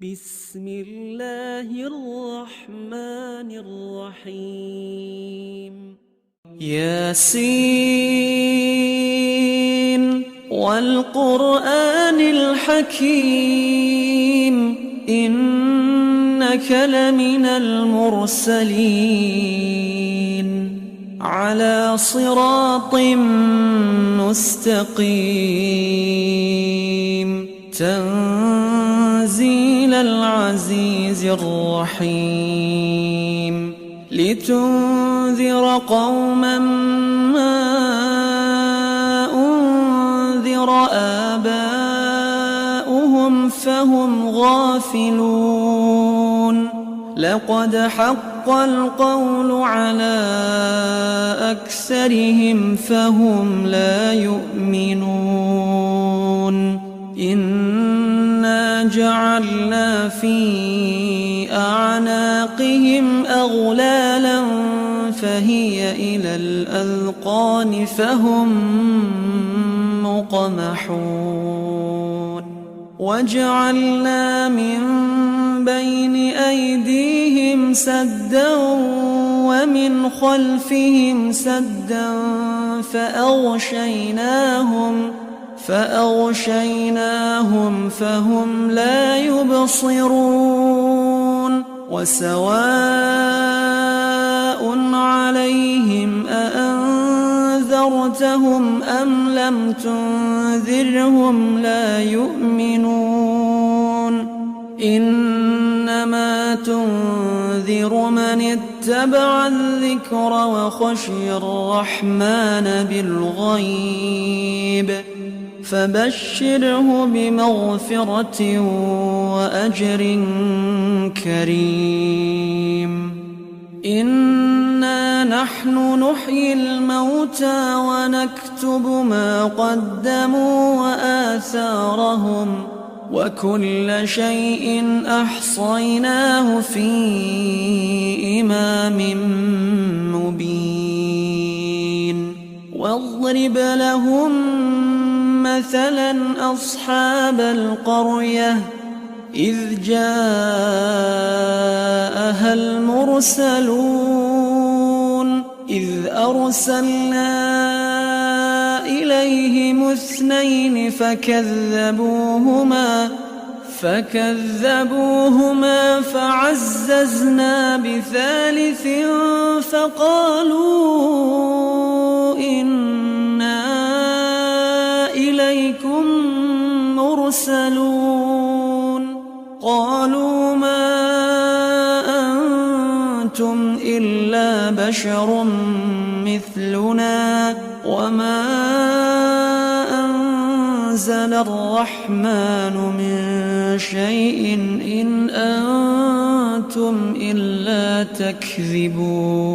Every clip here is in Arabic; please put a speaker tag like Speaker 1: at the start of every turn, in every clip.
Speaker 1: بسم الله الرحمن الرحيم ياسين والقرآن الحكيم إنك لمن المرسلين على صراط مستقيم تنزيل العزيز الرحيم لتنذر قوما ما أنذر آباؤهم فهم غافلون لقد حق القول على أكثرهم فهم لا يؤمنون إنا جعلنا في أعناقهم أغلالا فهي إلى الأذقان فهم مقمحون وجعلنا من بين أيديهم سدا ومن خلفهم سدا فأغشيناهم فهم لا يبصرون وسواء عليهم أأنذرتهم أم لم تنذرهم لا يؤمنون إنما تنذر من اتبع الذكر وخشي الرحمن بالغيب فبشره بمغفرة وأجر كريم إنا نحن نحيي الموتى ونكتب ما قدموا وآثارهم وكل شيء أحصيناه في إمام مبين واضرب لهم مثلا أصحاب القرية إذ جاءها المرسلون إذ أرسلنا إليهم 2 فكذبوهما فعززنا ب3 فقالوا إنا إليكم مرسلون قالوا ما أنتم إلا بشر مثلنا وما أنزل الرحمن من شيء إن أنتم إلا تكذبون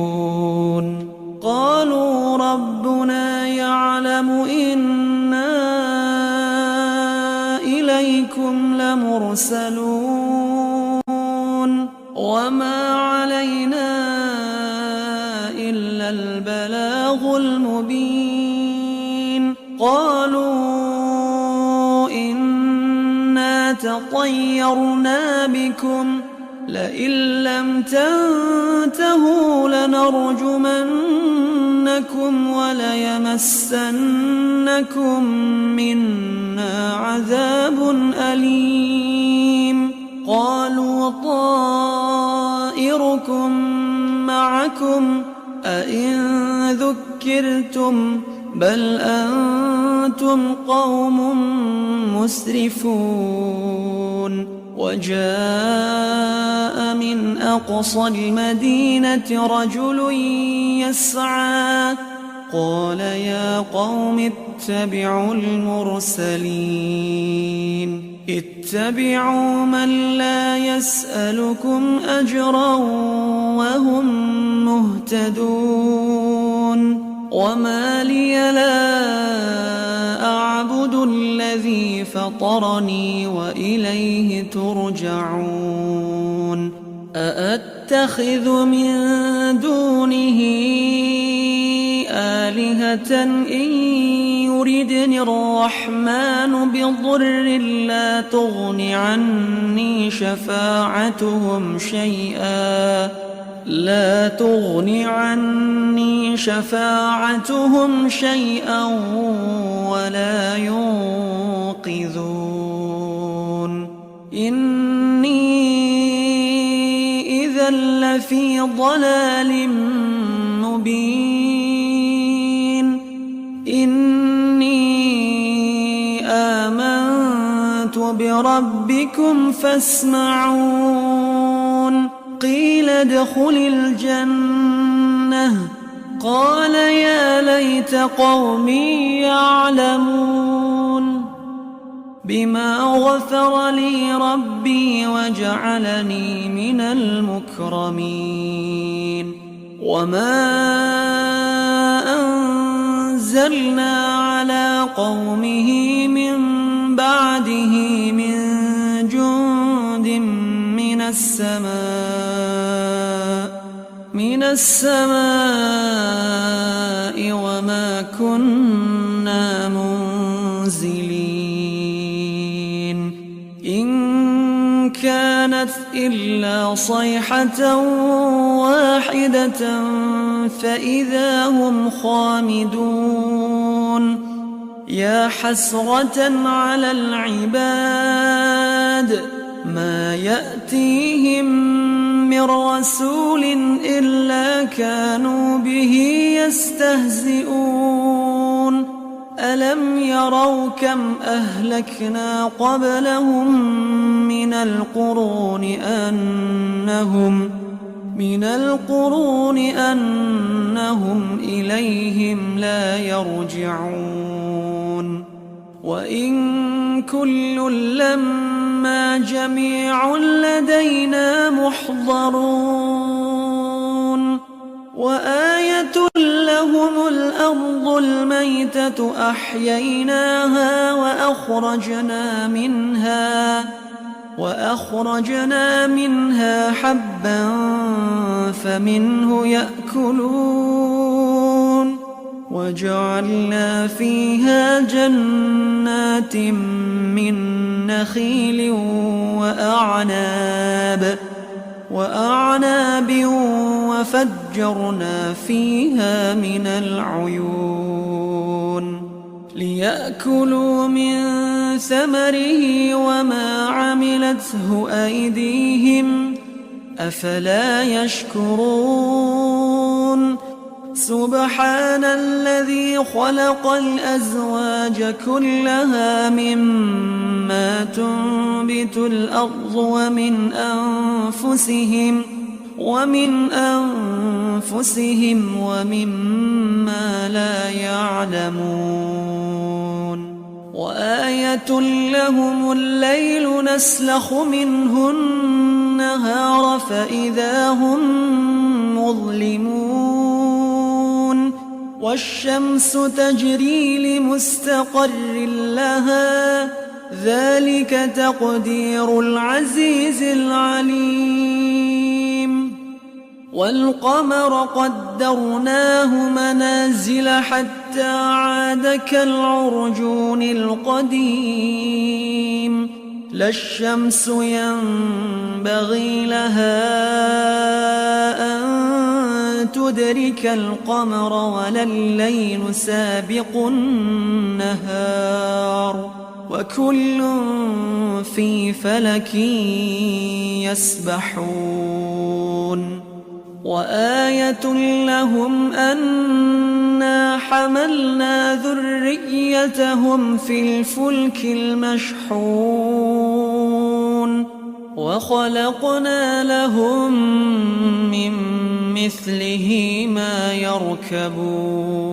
Speaker 1: قالوا ربنا يعلم إنا إليكم لمرسلون وما علينا إلا البلاغ المبين قالوا إنا تطيرنا بكم لئن لم تنتهوا لنرجمنكم وليمسنكم منا عذاب أليم قالوا طائركم معكم أئن ذكرتم بل أنتم قوم مسرفون وجاء من أقصى المدينة رجل يسعى قال يا قوم اتبعوا المرسلين اتبعوا من لا يسألكم أجرا وهم مهتدون وما لي لا أعبد الذي فطرني وإليه ترجعون أأتخذ من دونه آلهة إن يردني الرحمن بضر لا تغن عني شفاعتهم شيئا ولا ينقذون إني إذا لفي ضلال مبين إني آمنت بربكم فاسمعون قيل ادخل الجنة قال يا ليت قومي يعلمون بما غفر لي ربي وجعلني من المكرمين وما أنزلنا على قومه من بعده من جند من السماء وما كنا منزلين إن كانت إلا صيحة واحدة فإذا هم خامدون يا حسرة على العباد ما يأتيهم من رسول إلا كانوا به يستهزئون ألم يروا كم أهلكنا قبلهم من القرون أنهم إليهم لا يرجعون وإن كل لما جميع لدينا محضرون وآية لهم الأرض الميتة أحييناها وأخرجنا منها حبا فمنه يأكلون وجعلنا فيها جنات من نخيل وأعناب وفجرنا فيها من العيون ليأكلوا من ثمره وما عملته أيديهم أفلا يشكرون سبحان الذي خلق الأزواج كلها مما تنبت الأرض ومن أنفسهم ومما لا يعلمون وآية لهم الليل نسلخ منه النهار فإذا هم مظلمون والشمس تجري لمستقر لها ذلك تقدير العزيز العليم والقمر قدرناه منازل حتى عاد كالعرجون القديم لا الشمس ينبغي لها أن تدرك القمر ولا الليل سابق النهار وكل في فلك يسبحون وآية لهم أنا حملنا ذريتهم في الفلك المشحون وخلقنا لهم من مثله ما يركبون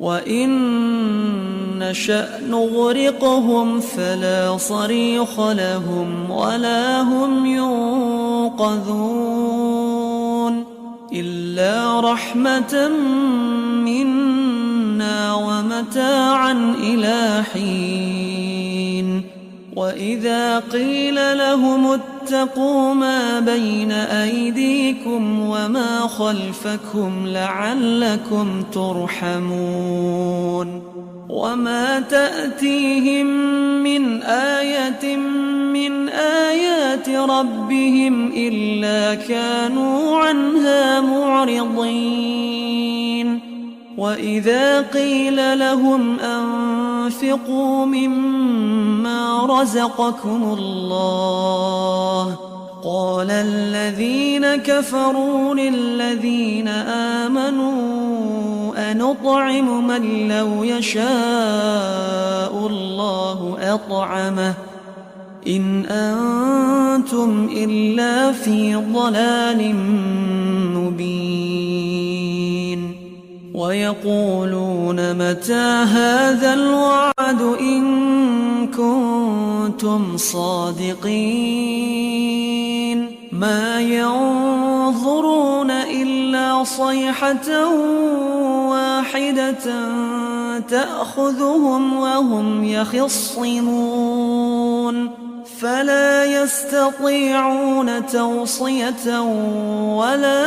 Speaker 1: وإن نشأ نغرقهم فلا صريخ لهم ولا هم ينقذون إلا رحمة منا ومتاعا إلى حين وإذا قيل لهم واتقوا ما بين أيديكم وما خلفكم لعلكم ترحمون وما تأتيهم من آية من آيات ربهم إلا كانوا عنها معرضين وإذا قيل لهم أنفقوا مما رزقكم الله قال الذين كفروا للذين آمنوا أنطعم من لو يشاء الله أطعمه إن أنتم إلا في ضلال مبين ويقولون متى هذا الوعد إن كنتم صادقين ما ينظرون إلا صيحة واحدة تأخذهم وهم يخصمون فلا يستطيعون توصية ولا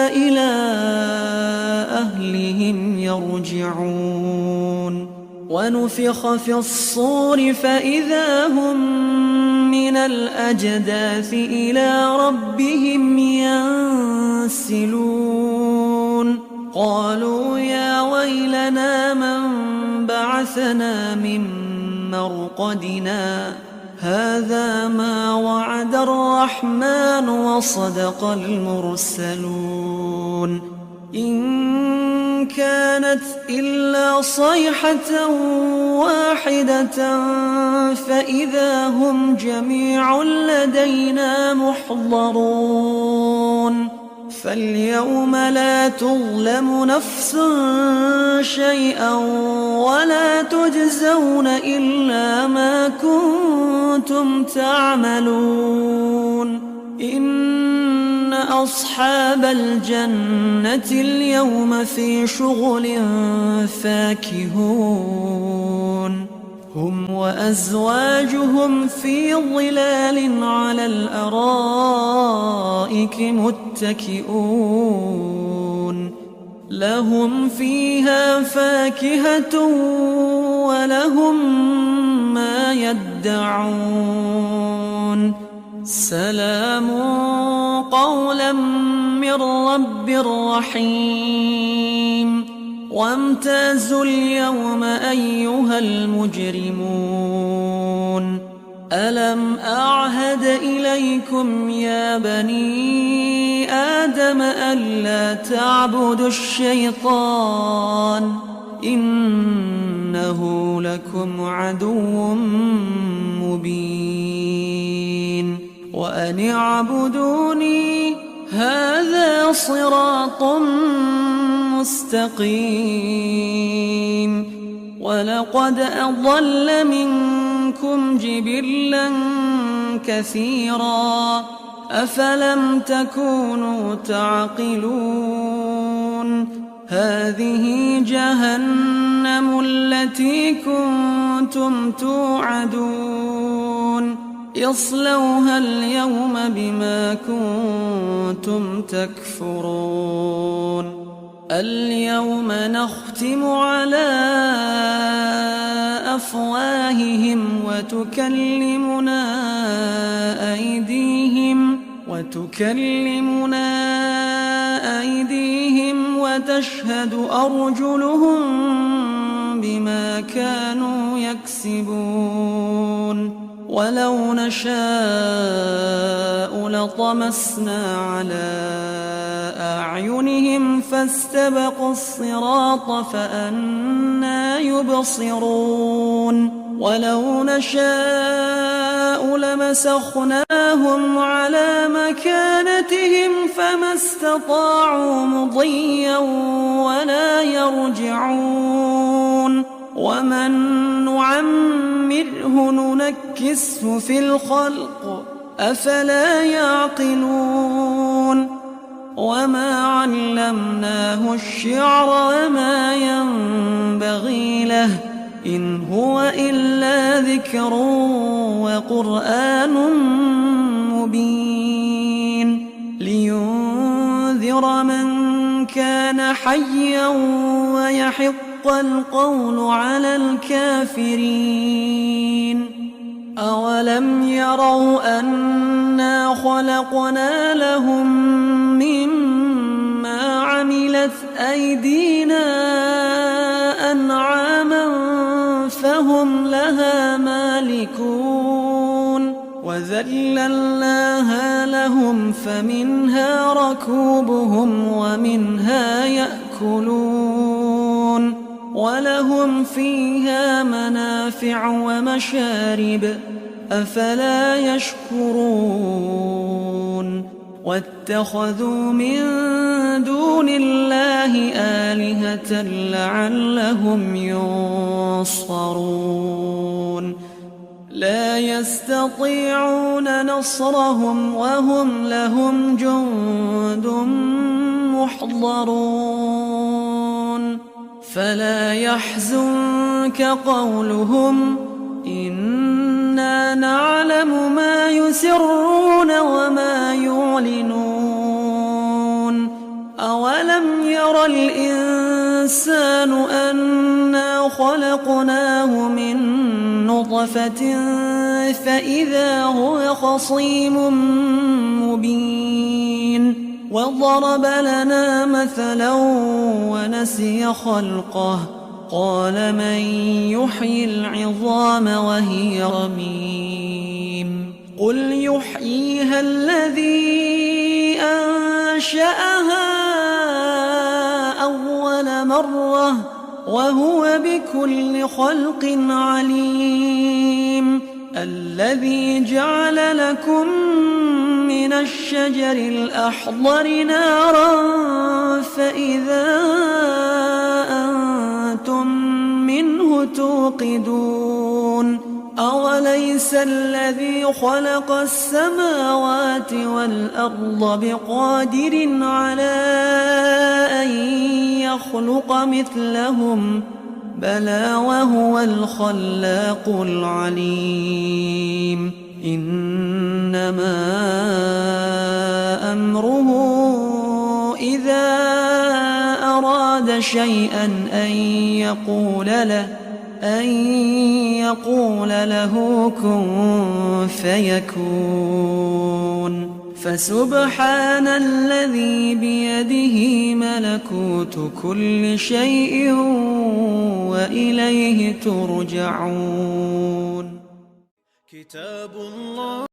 Speaker 1: إلى أهلهم يرجعون ونفخ في الصور فإذا هم من الأجداث إلى ربهم ينسلون قالوا يا ويلنا من بعثنا من مرقدنا هذا ما وعد الرحمن وصدق المرسلون إن كانت إلا صيحة واحدة فإذا هم جميع لدينا محضرون فاليوم لا تظلم نفس شيئا ولا تجزون إلا ما كنتم تعملون إن أصحاب الجنة اليوم في شغل فاكهون هم وأزواجهم في ظلال على الأرائك متكئون لهم فيها فاكهة ولهم ما يدعون سلام قولا من رب رحيم وامتازوا اليوم أيها المجرمون ألم أعهد إليكم يا بني آدم ألا تعبدوا الشيطان إنه لكم عدو مبين وأن اعبدوني هذا صراط مستقيم ولقد أضل منكم جبلا كثيرا أفلم تكونوا تعقلون هذه جهنم التي كنتم توعدون اصلوها اليوم بما كنتم تكفرون اليوم نختم على أفواههم وتكلمنا أيديهم وتشهد أرجلهم بما كانوا يكسبون ولو نشاء لطمسنا على أعينهم فاستبقوا الصراط فأنى يبصرون ولو نشاء لمسخناهم على مكانتهم فما استطاعوا مضيا ولا يرجعون ومن نعمره ننكسه في الخلق أفلا يعقلون وما علمناه الشعر وما ينبغي له إن هو إلا ذكر وقرآن مبين لينذر من كان حيا ويحق القول على الكافرين أولم يروا أنا خلقنا لهم مما عملت أيدينا أنعاما فهم لها مالكون وذللناها لهم فمنها ركوبهم ومنها يأكلون ولهم فيها منافع ومشارب أفلا يشكرون واتخذوا من دون الله آلهة لعلهم ينصرون لا يستطيعون نصرهم وهم لهم جند محضرون فلا يحزنك قولهم إنا نعلم ما يسرون وما يعلنون أولم ير الإنسان أنا خلقناه من نطفة فإذا هو خصيم مبين وضرب لنا مثلا ونسي خلقه قال من يحيي العظام وهي رميم قل يحييها الذي أنشأها أول مرة وهو بكل خلق عليم الذي جعل لكم من الشجر الأخضر نارا فإذا أنتم منه توقدون أوليس الذي خلق السماوات والأرض بقادر على أن يخلق مثلهم بلى وهو الخلاق العليم إنما أمره إذا أراد شيئا أن يقول له كن فيكون فسبحان الذي بيده ملكوت كل شيء وإليه ترجعون كتاب الله